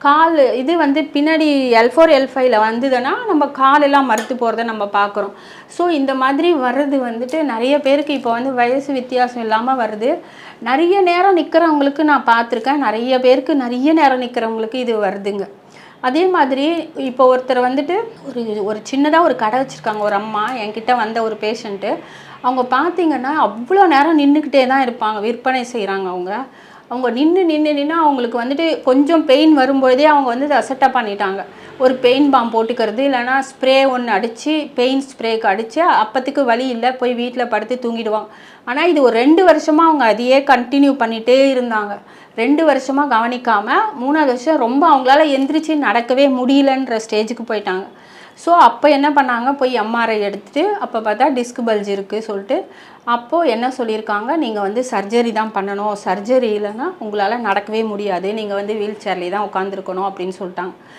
கால் இது வந்து பின்னாடி L4 L5ல வந்ததுன்னா நம்ம காலெல்லாம் மறுத்து போகிறத நம்ம பார்க்குறோம். ஸோ இந்த மாதிரி வர்றது வந்துட்டு நிறைய பேருக்கு இப்போ வந்து வயசு வித்தியாசம் இல்லாமல் வருது. நிறைய நேரம் நிற்கிறவங்களுக்கு நான் பார்த்துருக்கேன். நிறைய பேருக்கு நிறைய நேரம் நிற்கிறவங்களுக்கு இது வருதுங்க. அதே மாதிரி இப்போ ஒருத்தர் வந்துட்டு ஒரு ஒரு சின்னதாக ஒரு கடை வச்சுருக்காங்க. ஒரு அம்மா என்கிட்ட வந்த ஒரு பேஷண்ட்டு. அவங்க பார்த்தீங்கன்னா அவ்வளோ நேரம் நின்றுக்கிட்டே தான் இருப்பாங்க. விற்பனை செய்கிறாங்க அவங்க. அவங்க நின்று அவங்களுக்கு வந்துட்டு கொஞ்சம் பெயின் வரும்பொழுதே அவங்க வந்து அசட்டப் பண்ணிட்டாங்க. ஒரு பெயின் பாம் போட்டுக்கிறது, இல்லைனா ஸ்ப்ரே ஒன்று அடித்து பெயின் ஸ்ப்ரேக்கு அடித்து அப்போத்துக்கு வலி இல்லை போய் வீட்டில் படுத்து தூங்கிடுவாங்க. ஆனால் இது ஒரு 2 வருஷமாக அவங்க அதையே கண்டினியூ பண்ணிகிட்டே இருந்தாங்க. 2 வருஷமாக கவனிக்காமல் 3வது வருஷம் ரொம்ப அவங்களால எந்திரிச்சு நடக்கவே முடியலன்ற ஸ்டேஜுக்கு போயிட்டாங்க. ஸோ அப்போ என்ன பண்ணாங்க, போய் எம்ஆர்ஐ எடுத்துகிட்டு அப்போ பார்த்தா டிஸ்க் பல்ஜ் இருக்குது சொல்லிட்டு அப்போது என்ன சொல்லியிருக்காங்க, நீங்கள் வந்து சர்ஜரி தான் பண்ணணும், சர்ஜரி இல்லைன்னா உங்களால் நடக்கவே முடியாது, நீங்கள் வந்து வீல் சேர்லேயே தான் உட்காந்துருக்கணும் அப்படின்னு சொல்லிட்டாங்க.